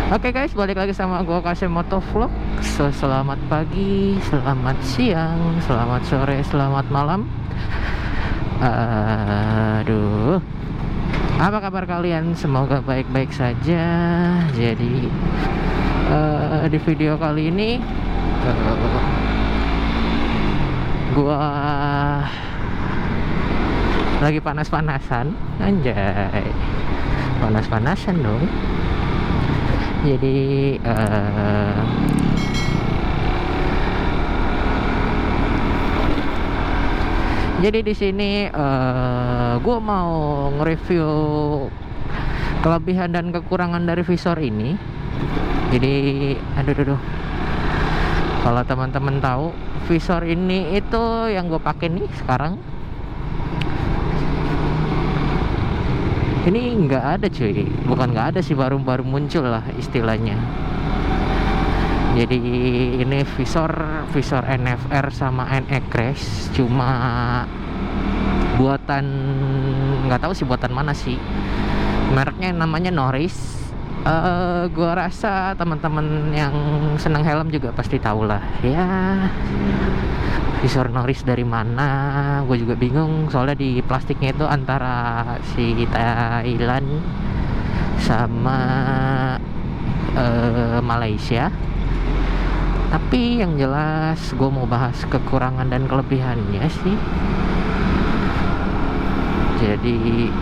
Oke guys, balik lagi sama gua Kasih Motovlog. Selamat pagi, selamat siang, selamat sore, selamat malam. Aduh, apa kabar kalian? Semoga baik-baik saja. Jadi di video kali ini gua lagi panas-panasan, anjay, panas-panasan dong. Jadi di sini gue mau nge-review kelebihan dan kekurangan dari visor ini. Jadi aduh, kalau teman-teman tahu, visor ini itu yang gue pakai nih sekarang. Ini nggak ada cuy, bukan nggak ada sih, baru muncul lah istilahnya. Jadi ini visor NFR sama NE-Crash, cuma buatan, nggak tahu sih buatan mana sih, mereknya namanya Norris. Gua rasa teman-teman yang senang helm juga pasti tahu lah ya. Visor Norris dari mana? Gue juga bingung, soalnya di plastiknya itu antara si Thailand sama Malaysia. Tapi yang jelas gue mau bahas kekurangan dan kelebihannya sih. Jadi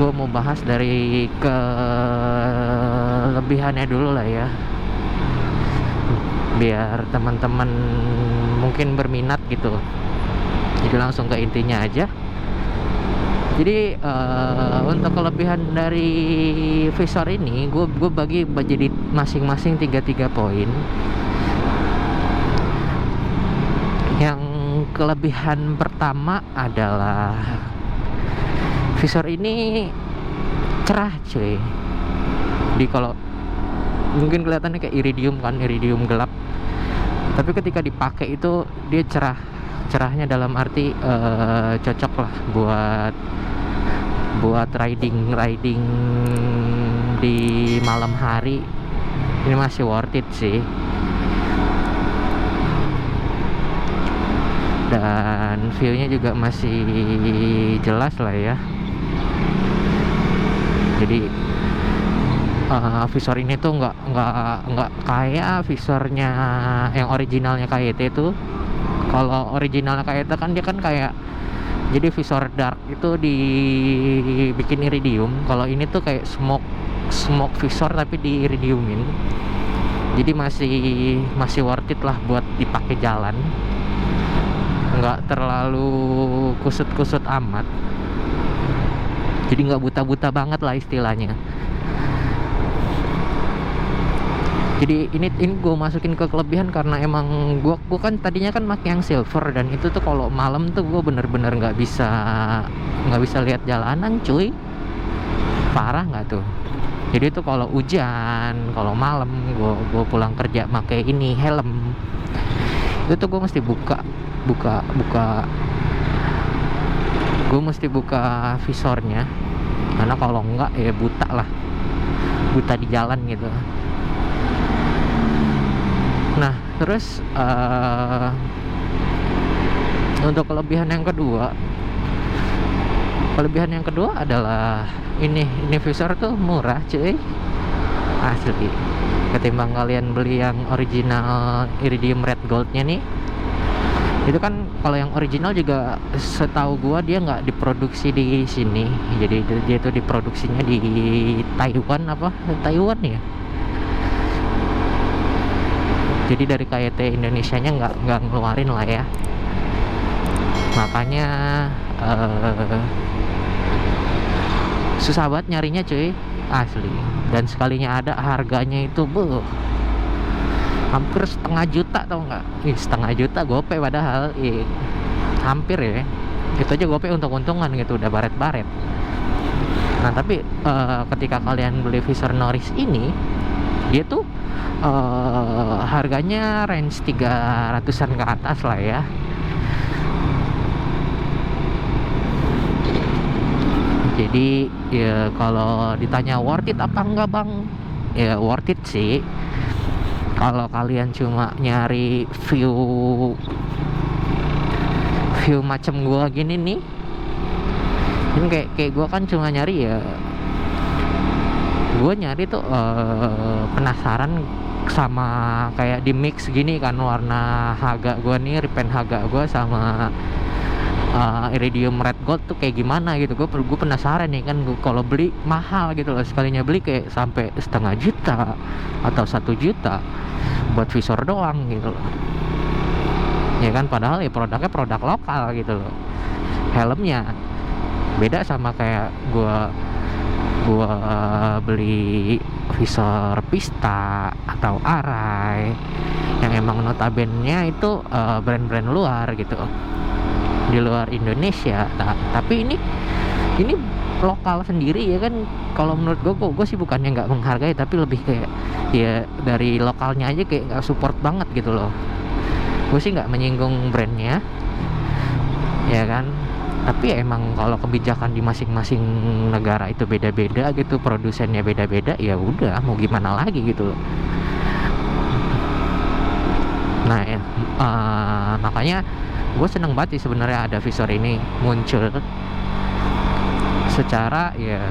gue mau bahas dari kelebihannya dulu lah ya, biar teman-teman mungkin berminat gitu. Jadi langsung ke intinya aja. Jadi untuk kelebihan dari visor ini gue bagi jadi masing-masing 3 poin. Yang kelebihan pertama adalah visor ini cerah cuy. Jadi kalau mungkin kelihatannya kayak iridium kan, iridium gelap, tapi ketika dipakai itu dia cerahnya dalam arti cocok lah buat riding di malam hari. Ini masih worth it sih, dan view-nya juga masih jelas lah ya. Jadi visor ini tuh nggak kayak visornya yang originalnya KYT itu. Kalau originalnya KYT kan dia kan kayak, jadi visor dark itu dibikin iridium. Kalau ini tuh kayak smoke visor tapi di iridiumin. Jadi masih worth it lah buat dipakai jalan, nggak terlalu kusut amat. Jadi nggak buta banget lah istilahnya. Jadi ini gue masukin ke kelebihan karena emang gue kan tadinya kan pakai yang silver, dan itu tuh kalau malam tuh gue bener-bener nggak bisa lihat jalanan cuy, parah nggak tuh. Jadi tuh kalau hujan, kalau malam gue pulang kerja pakai ini helm, itu tuh gue mesti buka gue mesti buka visornya, karena kalau enggak ya buta di jalan gitu. Nah terus untuk kelebihan yang kedua adalah ini visor tuh murah cuy, asli. Ketimbang kalian beli yang original iridium red goldnya nih, itu kan kalau yang original juga setahu gua dia nggak diproduksi di sini. Jadi dia tuh diproduksinya di Taiwan ya. Jadi dari KYT Indonesianya nggak ngeluarin lah ya. Makanya susah banget nyarinya cuy, asli. Dan sekalinya ada, harganya itu hampir setengah juta, tau nggak? Setengah juta gope padahal hampir ya. Itu aja gope untung-untungan gitu, udah baret-baret. Nah tapi ketika kalian beli visor Norris ini, dia tuh harganya range 300-an ke atas lah ya. Jadi ya kalau ditanya worth it apa enggak bang, ya worth it sih. Kalau kalian cuma nyari view macam gua gini nih, ini kayak gua kan cuma nyari ya, gua nyari tuh penasaran sama kayak di mix gini kan, warna Haga gua nih, repaint Haga gua sama iridium red gold tuh kayak gimana gitu. Gue penasaran nih kan, kalau beli mahal gitu loh, sekalinya beli kayak sampai 500 juta atau 1 juta buat visor doang gitu loh ya kan, padahal ya produknya produk lokal gitu loh. Helmnya beda sama kayak gua beli visor Pista atau Arai yang emang notabene itu brand-brand luar gitu, di luar Indonesia. Tapi ini lokal sendiri ya kan. Kalau menurut gue sih bukannya nggak menghargai, tapi lebih kayak ya dari lokalnya aja kayak nggak support banget gitu loh. Gue sih nggak menyinggung brandnya ya kan, tapi ya emang kalau kebijakan di masing-masing negara itu beda-beda gitu, produsennya beda-beda, ya udah mau gimana lagi gitu loh. Nah ya, makanya gue seneng banget sih sebenarnya ada visor ini muncul. Secara ya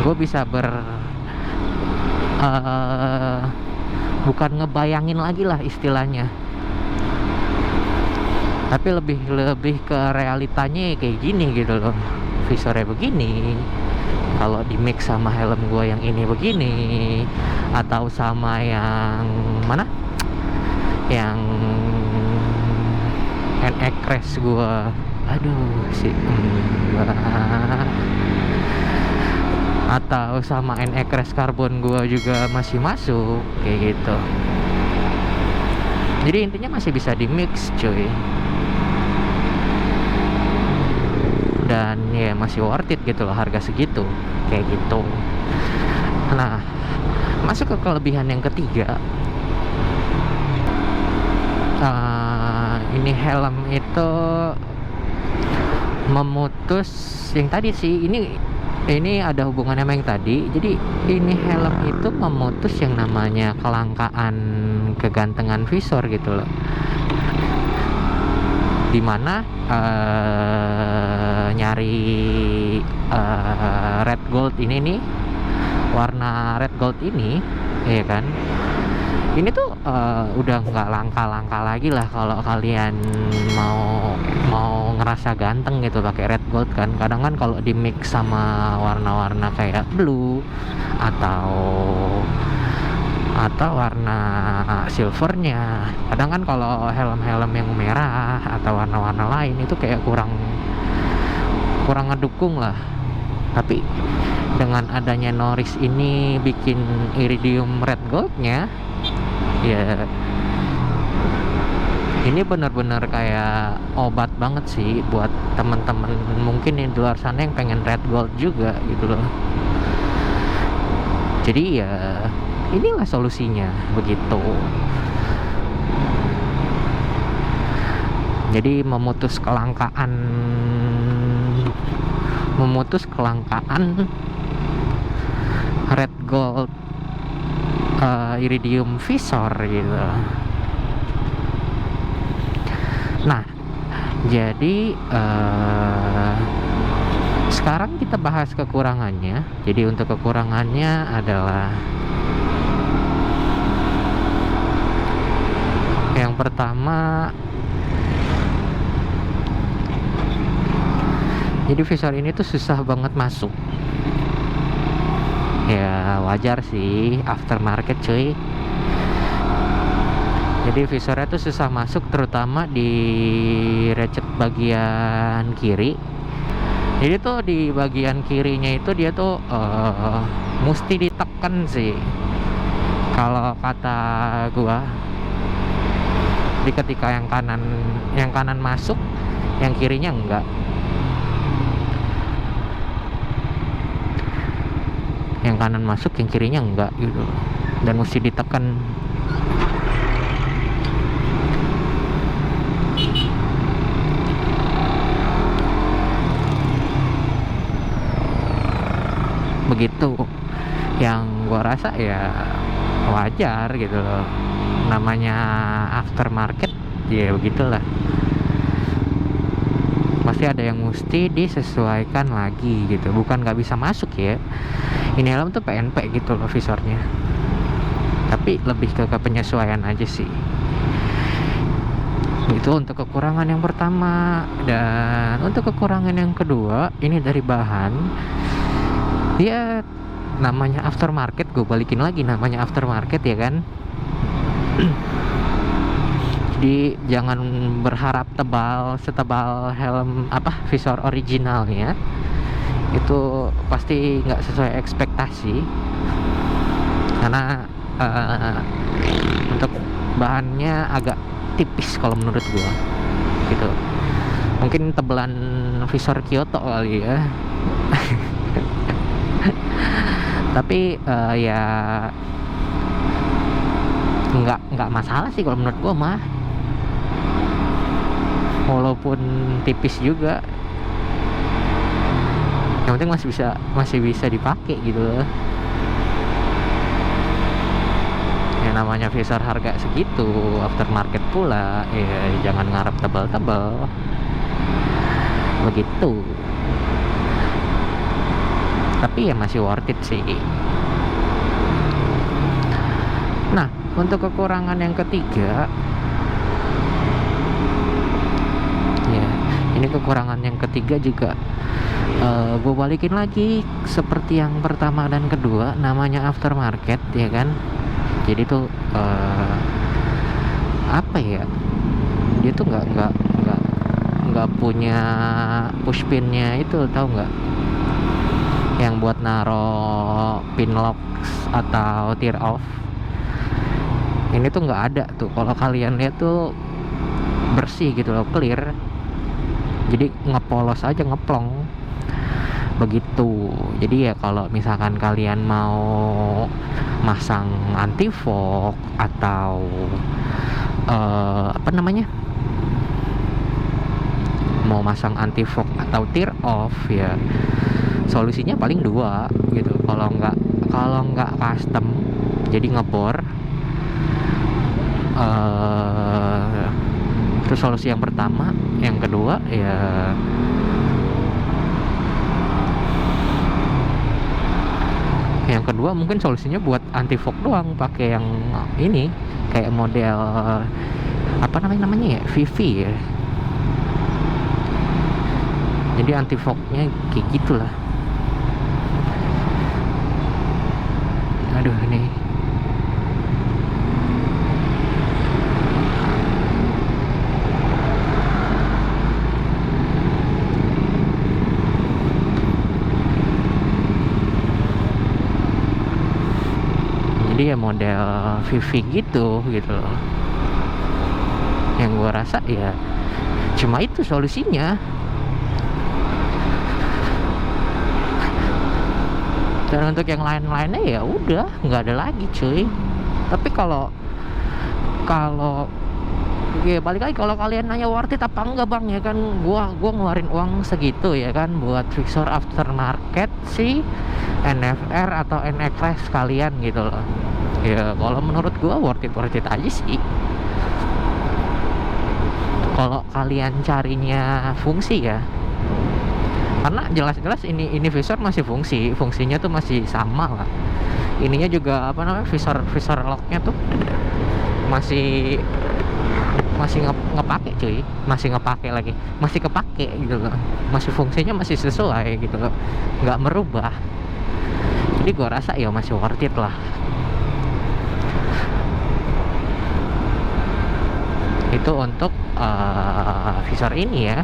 gue bisa bukan ngebayangin lagi lah istilahnya, tapi lebih ke realitanya kayak gini gitu loh. Visornya begini, kalau di mix sama helm gue yang ini begini, atau sama yang mana, yang NX Crash gue, aduh sih atau sama NX Crash Carbon gue juga masih masuk kayak gitu. Jadi intinya masih bisa di mix cuy, dan ya masih worth it gitu loh harga segitu kayak gitu. Nah, masuk ke kelebihan yang ketiga. Ini helm itu memutus yang tadi sih, ini ada hubungannya sama yang tadi. Jadi ini helm itu memutus yang namanya kelangkaan kegantengan visor gitu loh, dimana nyari red gold ini nih, warna red gold ini ya kan, ini tuh udah nggak langka lagi lah kalau kalian mau ngerasa ganteng gitu pakai red gold kan. Kadang kan kalau di mix sama warna-warna kayak blue atau warna silvernya, kadang kan kalau helm-helm yang merah atau warna-warna lain itu kayak kurang ngedukung lah. Tapi dengan adanya Norris ini bikin iridium red goldnya, ya ini benar-benar kayak obat banget sih buat teman-teman mungkin yang di luar sana yang pengen red gold juga gitu loh. Jadi ya inilah solusinya begitu. Jadi memutus kelangkaan red gold iridium visor gitu. Nah, jadi sekarang kita bahas kekurangannya. Jadi untuk kekurangannya adalah yang pertama, jadi visor ini tuh susah banget masuk. Ya wajar sih, aftermarket cuy. Jadi visornya tuh susah masuk, terutama di ratchet bagian kiri. Jadi tuh di bagian kirinya itu dia tuh mesti ditekan sih kalau kata gua. Jadi ketika yang kanan masuk, yang kirinya enggak. Yang kanan masuk, yang kirinya enggak gitu. Dan mesti ditekan. Begitu. Yang gua rasa ya wajar gitu loh, namanya aftermarket ya begitulah, pasti ada yang mesti disesuaikan lagi gitu, bukan nggak bisa masuk ya. Ini helm tuh PNP gitu loh visornya, tapi lebih ke penyesuaian aja sih. Itu untuk kekurangan yang pertama. Dan untuk kekurangan yang kedua, ini dari bahan ya, namanya aftermarket, gue balikin lagi namanya aftermarket ya kan. Jadi jangan berharap setebal helm visor originalnya, itu pasti nggak sesuai ekspektasi, karena untuk bahannya agak tipis kalau menurut gua gitu. Mungkin tebelan visor Kyoto kali ya. Tapi ya nggak masalah sih kalau menurut gua mah, walaupun tipis juga yang penting masih bisa dipakai gitu loh. Ya namanya visor harga segitu, aftermarket pula, ya jangan ngarep tebal-tebal begitu. Tapi ya masih worth it sih. Nah, untuk kekurangan yang ketiga, ya ini kekurangan yang ketiga juga gue balikin lagi seperti yang pertama dan kedua, namanya aftermarket ya kan. Jadi tuh apa ya, dia tuh nggak punya pushpinnya itu, tahu nggak, yang buat naro pin lock atau tear off. Ini tuh nggak ada tuh, kalau kalian lihat tuh bersih gitu loh, clear, jadi ngepolos aja, ngeplong begitu. Jadi ya kalau misalkan kalian mau masang anti fog atau mau masang anti fog atau tear off, ya solusinya paling dua gitu. Kalau nggak custom, jadi ngebor. Terus solusi yang pertama, yang kedua ya yang kedua mungkin solusinya buat anti fog doang, pakai yang ini kayak model namanya ya, VV ya. Jadi anti fognya kayak gitulah. Aduh ini ya model VV gitu loh. Yang gua rasa ya cuma itu solusinya. Dan untuk yang lain-lainnya ya udah nggak ada lagi cuy. Tapi kalau ya balik lagi, kalau kalian nanya worth it apa enggak bang, ya kan gua ngeluarin uang segitu ya kan buat visor aftermarket sih, NFR atau NXS kalian gitu loh. Ya kalau menurut gua worth it aja sih. Kalau kalian carinya fungsi ya, karena jelas-jelas ini visor masih fungsinya tuh masih sama lah. Ininya juga visor locknya tuh masih ngepake cuy, masih ngepake lagi, masih kepake gitu loh, masih fungsinya masih sesuai gitu loh, nggak merubah. Jadi gua rasa ya masih worth it lah. Itu untuk visor ini ya.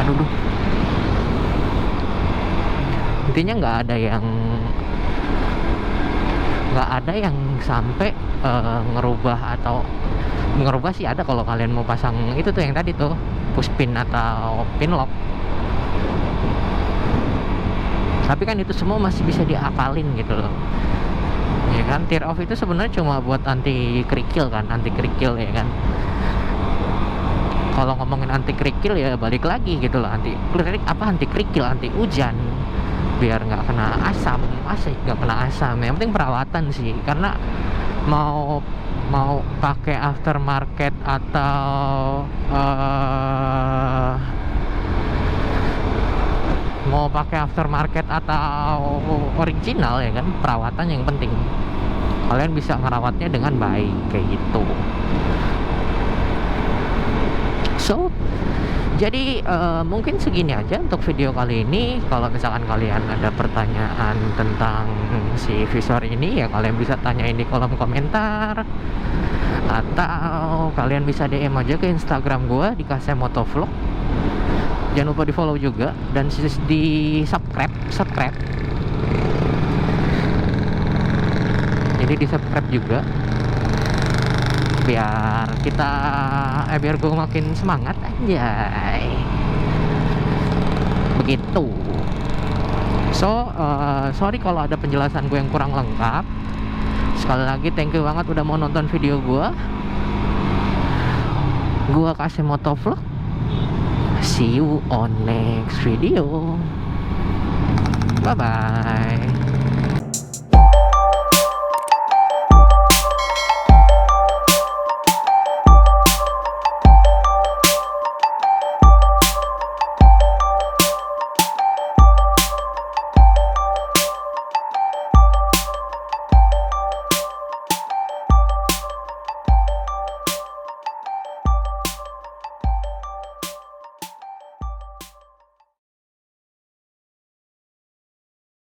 Aduh, intinya nggak ada yang sampai ngerubah sih. Ada kalau kalian mau pasang itu tuh yang tadi tuh push pin atau pin lock, tapi kan itu semua masih bisa diakalin gitu loh ya kan. Tear off itu sebenarnya cuma buat anti kerikil ya kan. Kalau ngomongin anti kerikil ya balik lagi gitu loh, anti kerikil, anti hujan, biar nggak kena asam, asik nggak kena asam. Yang penting perawatan sih, karena mau mau pakai aftermarket atau mau pakai aftermarket atau original ya kan, perawatan yang penting. Kalian bisa merawatnya dengan baik kayak gitu. So, jadi mungkin segini aja untuk video kali ini. Kalau misalkan kalian ada pertanyaan tentang si visor ini, ya kalian bisa tanyain di kolom komentar, atau kalian bisa DM aja ke Instagram gue di KSMotovlog. Jangan lupa di follow juga dan di subscribe. Jadi di subscribe juga biar biar gue makin semangat anjay. Begitu. So sorry kalau ada penjelasan gue yang kurang lengkap. Sekali lagi thank you banget udah mau nonton video gue. Gue KSMotovlog. See you on next video. Bye bye.